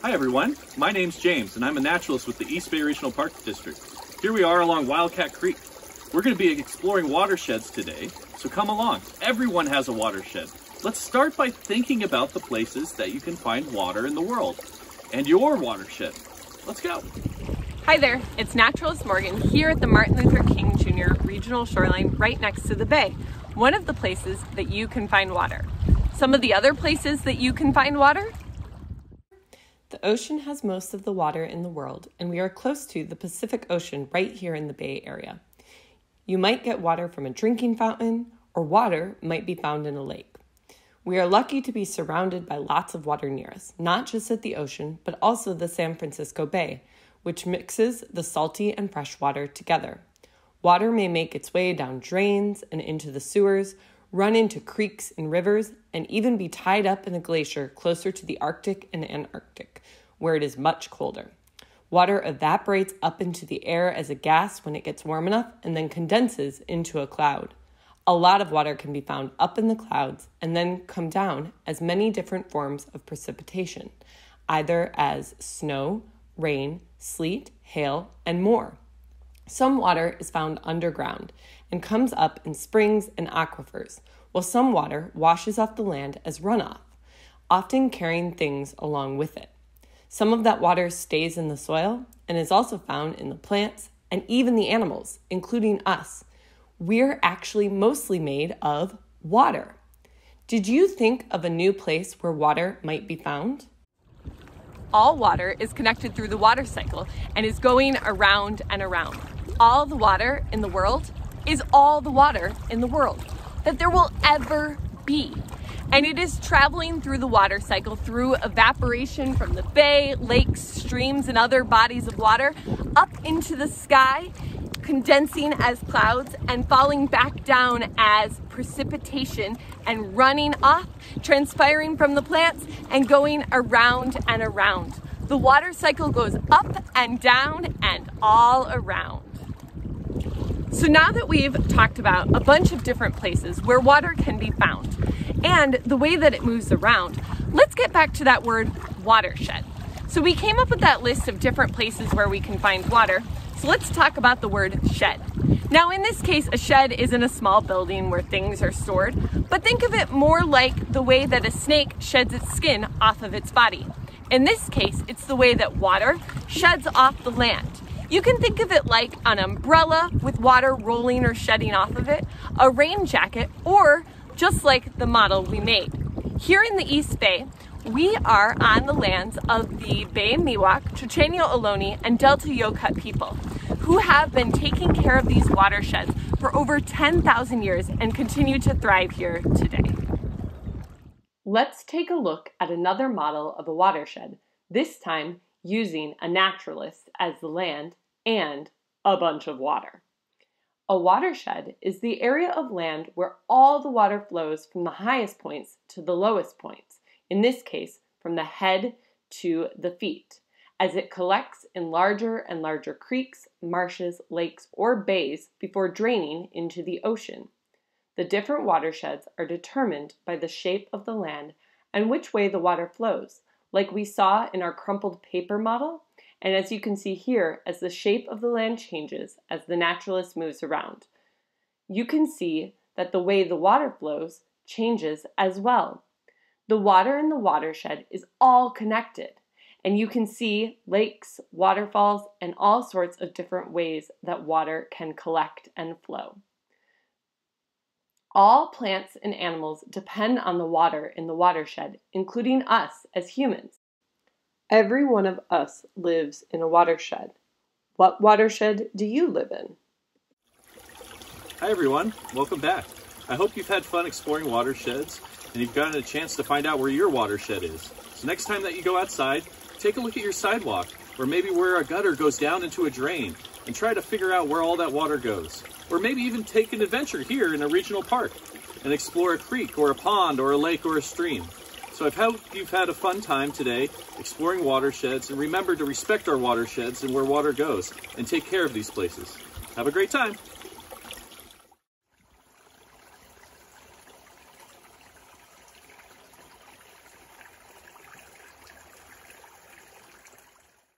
Hi everyone, my name's James and I'm a naturalist with the East Bay Regional Park District. Here we are along Wildcat Creek. We're going to be exploring watersheds today, so come along. Everyone has a watershed. Let's start by thinking about the places that you can find water in the world and your watershed. Let's go. Hi there, it's Naturalist Morgan here at the Martin Luther King Jr. Regional Shoreline right next to the bay, one of the places that you can find water. Some of the other places that you can find water? The ocean has most of the water in the world, and we are close to the Pacific Ocean right here in the Bay Area. You might get water from a drinking fountain, or water might be found in a lake. We are lucky to be surrounded by lots of water near us, not just at the ocean, but also the San Francisco Bay, which mixes the salty and fresh water together. Water may make its way down drains and into the sewers, run into creeks and rivers, and even be tied up in a glacier closer to the Arctic and Antarctic, where it is much colder. Water evaporates up into the air as a gas when it gets warm enough and then condenses into a cloud. A lot of water can be found up in the clouds and then come down as many different forms of precipitation, either as snow, rain, sleet, hail, and more. Some water is found underground and comes up in springs and aquifers, while some water washes off the land as runoff, often carrying things along with it. Some of that water stays in the soil and is also found in the plants and even the animals, including us. We're actually mostly made of water. Did you think of a new place where water might be found? All water is connected through the water cycle and is going around and around. All the water in the world is all the water in the world that there will ever be. And it is traveling through the water cycle through evaporation from the bay, lakes, streams, and other bodies of water up into the sky, condensing as clouds and falling back down as precipitation and running off, transpiring from the plants and going around and around. The water cycle goes up and down and all around. So now that we've talked about a bunch of different places where water can be found and the way that it moves around, let's get back to that word watershed. So we came up with that list of different places where we can find water. So let's talk about the word shed. Now in this case, a shed isn't a small building where things are stored, but think of it more like the way that a snake sheds its skin off of its body. In this case, it's the way that water sheds off the land. You can think of it like an umbrella with water rolling or shedding off of it, a rain jacket, or just like the model we made. Here in the East Bay, we are on the lands of the Bay Miwok, Chochenyo Ohlone, and Delta Yokut people, who have been taking care of these watersheds for over 10,000 years and continue to thrive here today. Let's take a look at another model of a watershed, this time using a naturalist as the land and a bunch of water. A watershed is the area of land where all the water flows from the highest points to the lowest points, in this case, from the head to the feet, as it collects in larger and larger creeks, marshes, lakes, or bays before draining into the ocean. The different watersheds are determined by the shape of the land and which way the water flows, like we saw in our crumpled paper model, and as you can see here, as the shape of the land changes as the naturalist moves around. You can see that the way the water flows changes as well. The water in the watershed is all connected, and you can see lakes, waterfalls, and all sorts of different ways that water can collect and flow. All plants and animals depend on the water in the watershed, including us as humans. Every one of us lives in a watershed. What watershed do you live in? Hi everyone, welcome back. I hope you've had fun exploring watersheds and you've gotten a chance to find out where your watershed is. So next time that you go outside, take a look at your sidewalk, or maybe where a gutter goes down into a drain, and try to figure out where all that water goes. Or maybe even take an adventure here in a regional park and explore a creek or a pond or a lake or a stream. So I hope you've had a fun time today exploring watersheds, and remember to respect our watersheds and where water goes and take care of these places. Have a great time.